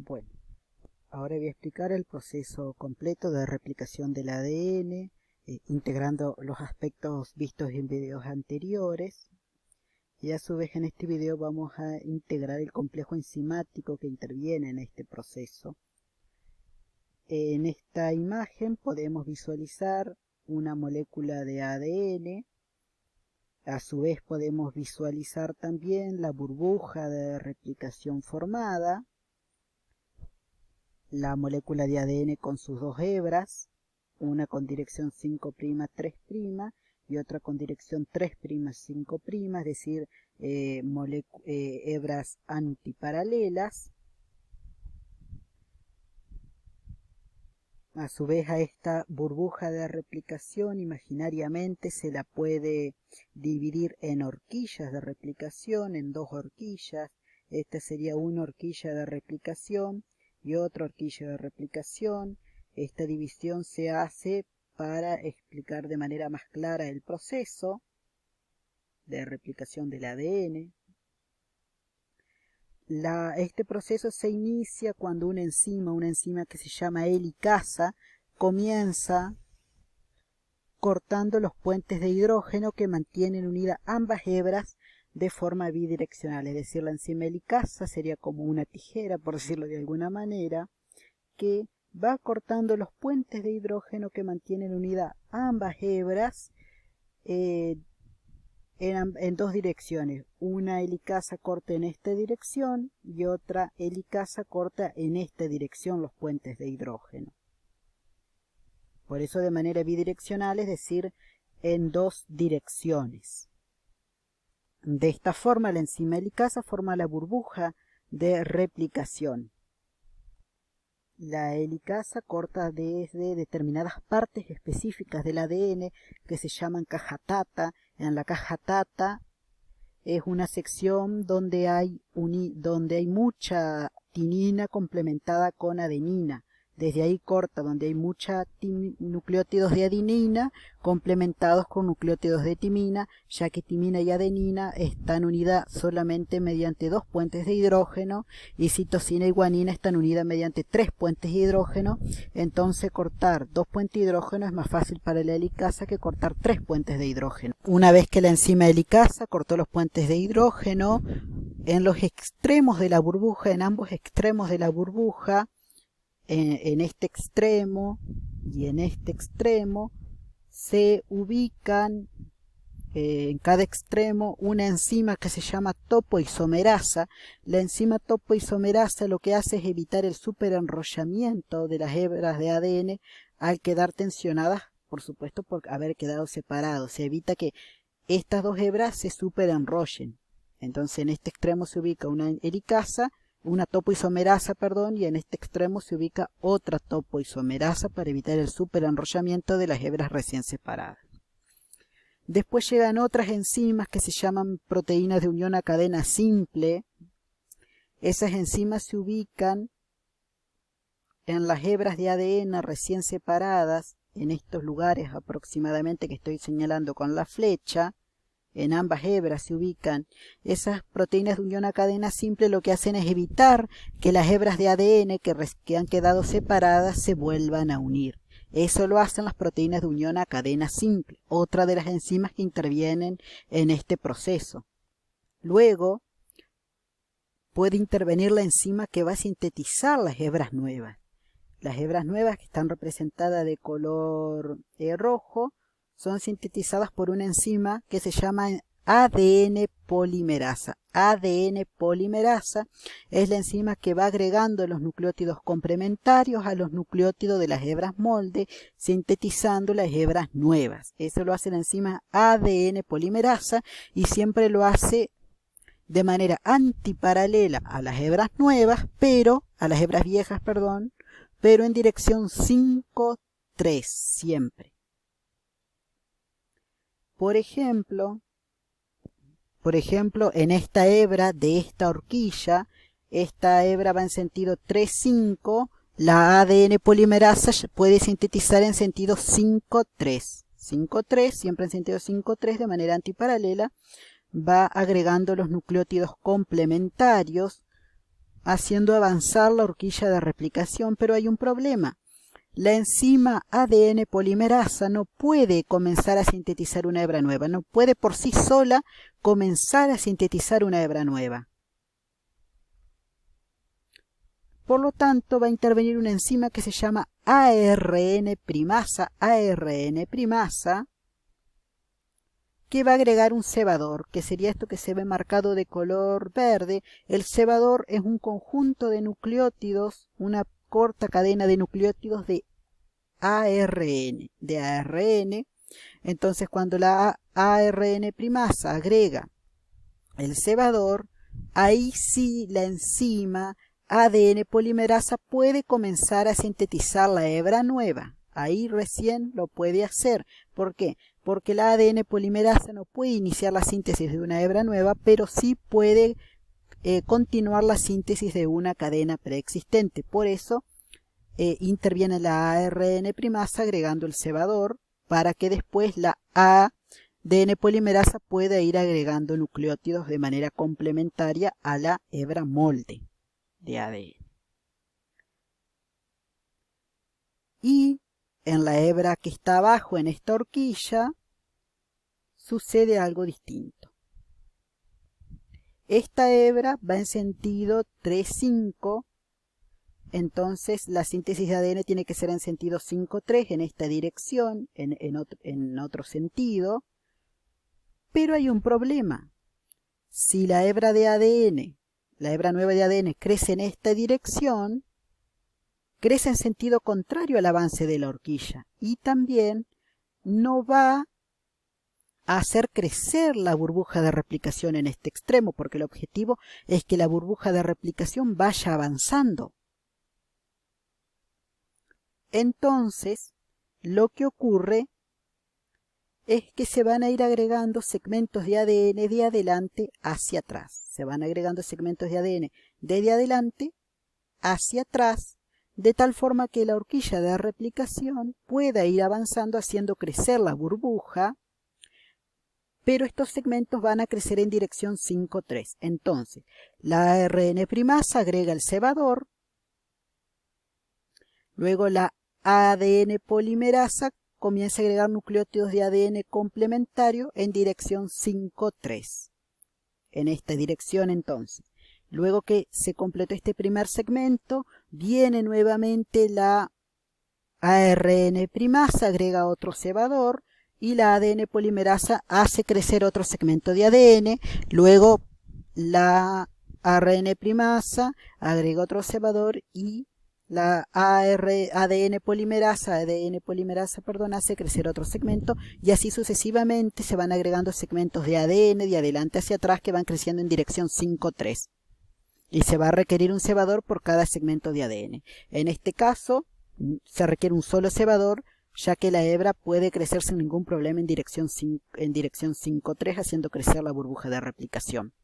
Bueno, ahora voy a explicar el proceso completo de replicación del ADN, integrando los aspectos vistos en videos anteriores. Y a su vez en este video vamos a integrar el complejo enzimático que interviene en este proceso. En esta imagen podemos visualizar una molécula de ADN. A su vez podemos visualizar también la burbuja de replicación formada, la molécula de ADN con sus dos hebras, una con dirección 5', 3' y otra con dirección 3', 5', es decir, hebras antiparalelas. A su vez a esta burbuja de replicación imaginariamente se la puede dividir en horquillas de replicación, en dos horquillas. Esta sería una horquilla de replicación y otra horquilla de replicación. Esta división se hace para explicar de manera más clara el proceso de replicación del ADN. Este proceso se inicia cuando una enzima que se llama helicasa, comienza cortando los puentes de hidrógeno que mantienen unidas ambas hebras de forma bidireccional. Es decir, la enzima helicasa sería como una tijera, por decirlo de alguna manera, que va cortando los puentes de hidrógeno que mantienen unidas ambas hebras en dos direcciones. Una helicasa corta en esta dirección y otra helicasa corta en esta dirección los puentes de hidrógeno. Por eso de manera bidireccional, es decir, en dos direcciones. De esta forma la enzima helicasa forma la burbuja de replicación. La helicasa corta desde determinadas partes específicas del ADN que se llaman caja Tata. En la caja Tata es una sección donde hay mucha timina complementada con adenina. Desde ahí corta donde hay mucha nucleótidos de adenina complementados con nucleótidos de timina, ya que timina y adenina están unidas solamente mediante dos puentes de hidrógeno y citosina y guanina están unidas mediante tres puentes de hidrógeno. Entonces cortar dos puentes de hidrógeno es más fácil para la helicasa que cortar tres puentes de hidrógeno. Una vez que la enzima helicasa cortó los puentes de hidrógeno, en los extremos de la burbuja, en ambos extremos de la burbuja, en este extremo y en este extremo se ubican en cada extremo una enzima que se llama topoisomerasa. La enzima topoisomerasa lo que hace es evitar el superenrollamiento de las hebras de ADN al quedar tensionadas, por supuesto por haber quedado separados. Se evita que estas dos hebras se superenrollen. Entonces en este extremo se ubica una helicasa, una topoisomerasa, y en este extremo se ubica otra topoisomerasa para evitar el superenrollamiento de las hebras recién separadas. Después llegan otras enzimas que se llaman proteínas de unión a cadena simple. Esas enzimas se ubican en las hebras de ADN recién separadas, en estos lugares aproximadamente que estoy señalando con la flecha. En ambas hebras se ubican esas proteínas de unión a cadena simple. Lo que hacen es evitar que las hebras de ADN que han quedado separadas se vuelvan a unir. Eso lo hacen las proteínas de unión a cadena simple, otra de las enzimas que intervienen en este proceso. Luego puede intervenir la enzima que va a sintetizar las hebras nuevas. Las hebras nuevas, que están representadas de color rojo, son sintetizadas por una enzima que se llama ADN polimerasa. ADN polimerasa es la enzima que va agregando los nucleótidos complementarios a los nucleótidos de las hebras molde, sintetizando las hebras nuevas. Eso lo hace la enzima ADN polimerasa y siempre lo hace de manera antiparalela a las hebras nuevas, a las hebras viejas, pero en dirección 5', siempre. Por ejemplo, en esta hebra de esta horquilla, esta hebra va en sentido 3', la ADN polimerasa puede sintetizar en sentido 5'. 5', siempre en sentido 5', de manera antiparalela, va agregando los nucleótidos complementarios haciendo avanzar la horquilla de replicación, pero hay un problema. La enzima ADN polimerasa no puede comenzar a sintetizar una hebra nueva, no puede por sí sola comenzar a sintetizar una hebra nueva. Por lo tanto, va a intervenir una enzima que se llama ARN primasa, que va a agregar un cebador, que sería esto que se ve marcado de color verde. El cebador es un conjunto de nucleótidos, una corta cadena de nucleótidos de ARN. Entonces, cuando la ARN primasa agrega el cebador, ahí sí la enzima ADN polimerasa puede comenzar a sintetizar la hebra nueva. Ahí recién lo puede hacer. ¿Por qué? Porque la ADN polimerasa no puede iniciar la síntesis de una hebra nueva, pero sí puede continuar la síntesis de una cadena preexistente. Por eso interviene la ARN primasa agregando el cebador para que después la ADN polimerasa pueda ir agregando nucleótidos de manera complementaria a la hebra molde de ADN. Y en la hebra que está abajo en esta horquilla sucede algo distinto. Esta hebra va en sentido 3,5, entonces la síntesis de ADN tiene que ser en sentido 5,3 en esta dirección, en otro sentido, pero hay un problema. Si la hebra de ADN, la hebra nueva de ADN crece en esta dirección, crece en sentido contrario al avance de la horquilla y también no va a hacer crecer la burbuja de replicación en este extremo, porque el objetivo es que la burbuja de replicación vaya avanzando. Entonces, lo que ocurre es que se van a ir agregando segmentos de ADN de adelante hacia atrás. Se van agregando segmentos de ADN de adelante hacia atrás, de tal forma que la horquilla de replicación pueda ir avanzando haciendo crecer la burbuja, pero estos segmentos van a crecer en dirección 5,3. Entonces, la ARN primasa agrega el cebador, luego la ADN polimerasa comienza a agregar nucleótidos de ADN complementario en dirección 5,3. En esta dirección entonces. Luego que se completó este primer segmento, viene nuevamente la ARN primasa, agrega otro cebador y la ADN polimerasa hace crecer otro segmento de ADN. Luego la ARN primasa agrega otro cebador y la ADN polimerasa, hace crecer otro segmento y así sucesivamente se van agregando segmentos de ADN de adelante hacia atrás que van creciendo en dirección 5,3. Y se va a requerir un cebador por cada segmento de ADN. En este caso, se requiere un solo cebador, ya que la hebra puede crecer sin ningún problema en dirección 5,3, haciendo crecer la burbuja de replicación.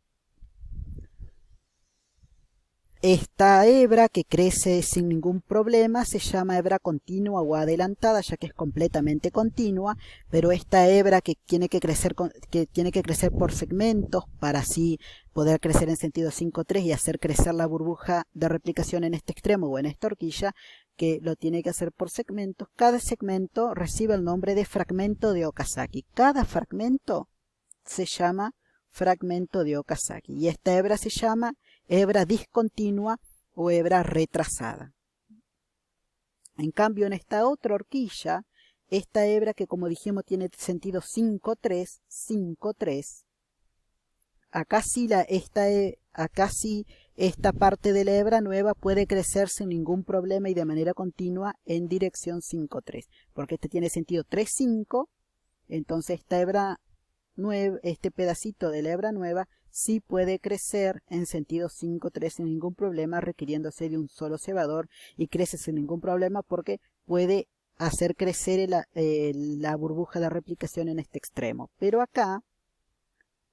Esta hebra que crece sin ningún problema se llama hebra continua o adelantada, ya que es completamente continua, pero esta hebra que tiene que crecer por segmentos para así poder crecer en sentido 5,3 y hacer crecer la burbuja de replicación en este extremo o en esta horquilla, que lo tiene que hacer por segmentos. Cada segmento recibe el nombre de fragmento de Okazaki. Cada fragmento se llama fragmento de Okazaki y esta hebra se llama hebra discontinua o hebra retrasada. En cambio, en esta otra horquilla, esta hebra que como dijimos tiene sentido 5,3, acá sí esta parte de la hebra nueva puede crecer sin ningún problema y de manera continua en dirección 5,3, porque este tiene sentido 3,5, entonces esta hebra nueva, este pedacito de la hebra nueva sí puede crecer en sentido 5,3 sin ningún problema, requiriéndose de un solo cebador, y crece sin ningún problema porque puede hacer crecer la burbuja de replicación en este extremo. Pero acá,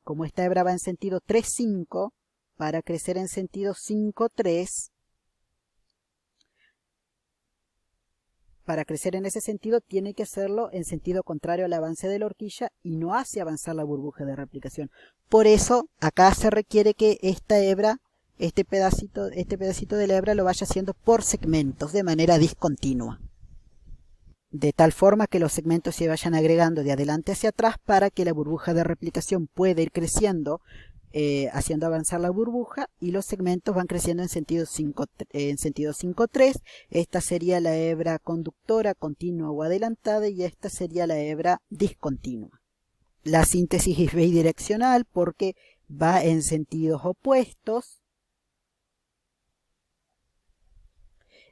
como esta hebra va en sentido 3,5, para crecer en sentido 5,3, para crecer en ese sentido tiene que hacerlo en sentido contrario al avance de la horquilla y no hace avanzar la burbuja de replicación. Por eso acá se requiere que esta hebra este pedacito de la hebra lo vaya haciendo por segmentos de manera discontinua, de tal forma que los segmentos se vayan agregando de adelante hacia atrás para que la burbuja de replicación pueda ir creciendo, haciendo avanzar la burbuja, y los segmentos van creciendo en sentido 5-3. Esta sería la hebra conductora, continua o adelantada, y esta sería la hebra discontinua. La síntesis es bidireccional porque va en sentidos opuestos.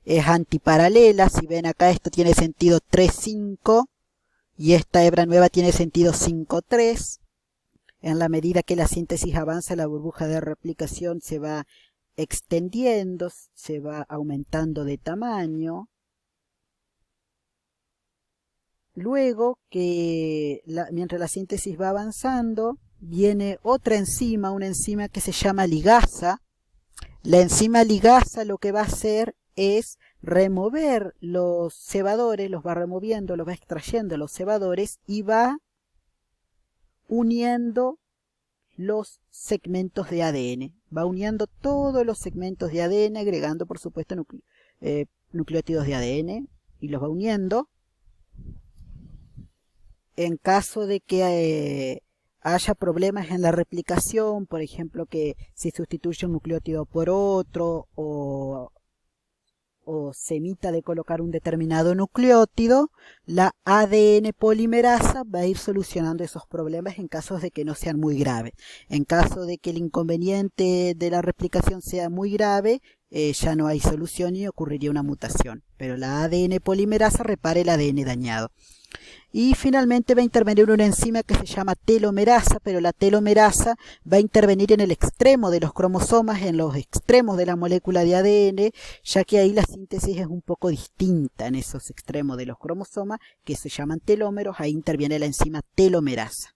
Es antiparalela. Si ven acá, esto tiene sentido 3-5 y esta hebra nueva tiene sentido 5-3. En la medida que la síntesis avanza, la burbuja de replicación se va extendiendo, se va aumentando de tamaño. Luego que mientras la síntesis va avanzando, viene otra enzima, una enzima que se llama ligasa. La enzima ligasa lo que va a hacer es remover los cebadores, los va removiendo, los va extrayendo los cebadores y va uniendo los segmentos de ADN. Va uniendo todos los segmentos de ADN, agregando por supuesto nucleótidos de ADN, y los va uniendo. En caso de que haya problemas en la replicación, por ejemplo que se sustituye un nucleótido por otro, o se emita de colocar un determinado nucleótido, la ADN polimerasa va a ir solucionando esos problemas en casos de que no sean muy graves. En caso de que el inconveniente de la replicación sea muy grave, ya no hay solución y ocurriría una mutación. Pero la ADN polimerasa repara el ADN dañado. Y finalmente va a intervenir una enzima que se llama telomerasa, pero la telomerasa va a intervenir en el extremo de los cromosomas, en los extremos de la molécula de ADN, ya que ahí la síntesis es un poco distinta en esos extremos de los cromosomas, que se llaman telómeros. Ahí interviene la enzima telomerasa.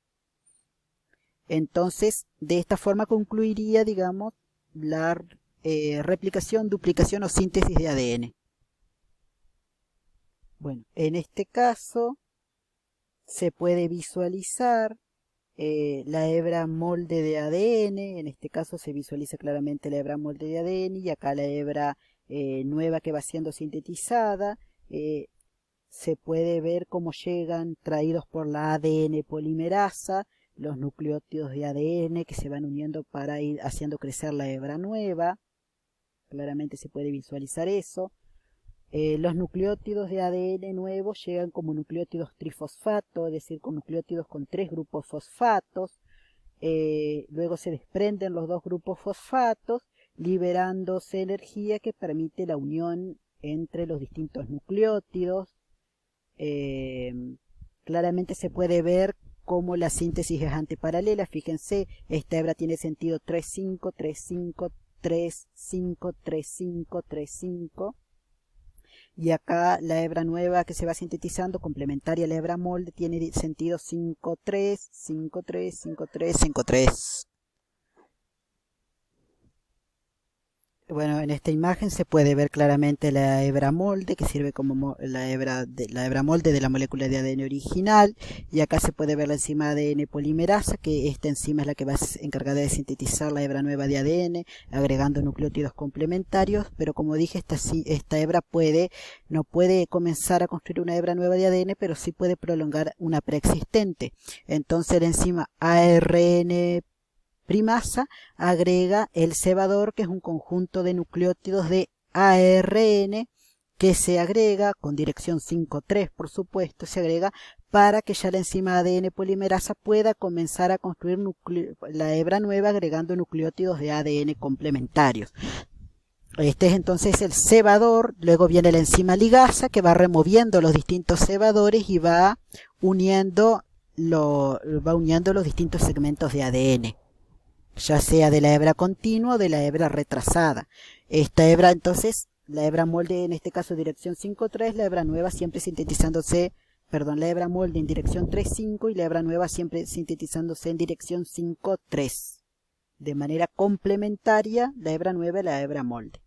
Entonces, de esta forma concluiría, digamos, la replicación, duplicación o síntesis de ADN. Bueno, en este caso se puede visualizar la hebra molde de ADN. En este caso se visualiza claramente la hebra molde de ADN, y acá la hebra nueva que va siendo sintetizada. Se puede ver cómo llegan, traídos por la ADN polimerasa, los nucleótidos de ADN que se van uniendo para ir haciendo crecer la hebra nueva. Claramente se puede visualizar eso. Los nucleótidos de ADN nuevos llegan como nucleótidos trifosfato, es decir, con nucleótidos con 3 grupos fosfatos. Luego se desprenden los 2 grupos fosfatos, liberándose energía que permite la unión entre los distintos nucleótidos. Claramente se puede ver cómo la síntesis es antiparalela. Fíjense, esta hebra tiene sentido 3-5, 3-5, 3-5, 3-5, 3-5. Y acá la hebra nueva que se va sintetizando, complementaria a la hebra molde, tiene sentido 5-3, 5-3, 5-3, 5-3. Bueno, en esta imagen se puede ver claramente la hebra molde, que sirve como la hebra molde de la molécula de ADN original, y acá se puede ver la enzima ADN polimerasa, que esta enzima es la que va encargada de sintetizar la hebra nueva de ADN, agregando nucleótidos complementarios. Pero como dije, esta hebra no puede comenzar a construir una hebra nueva de ADN, pero sí puede prolongar una preexistente. Entonces la enzima ARN primasa agrega el cebador, que es un conjunto de nucleótidos de ARN que se agrega con dirección 5-3, por supuesto, se agrega para que ya la enzima ADN polimerasa pueda comenzar a construir la hebra nueva agregando nucleótidos de ADN complementarios. Este es entonces el cebador. Luego viene la enzima ligasa, que va removiendo los distintos cebadores y va uniendo los distintos segmentos de ADN, ya sea de la hebra continua o de la hebra retrasada. Esta hebra entonces, la hebra molde en este caso dirección 5-3, la hebra nueva siempre sintetizándose, la hebra molde en dirección 3-5 y la hebra nueva siempre sintetizándose en dirección 5-3. De manera complementaria la hebra nueva y la hebra molde.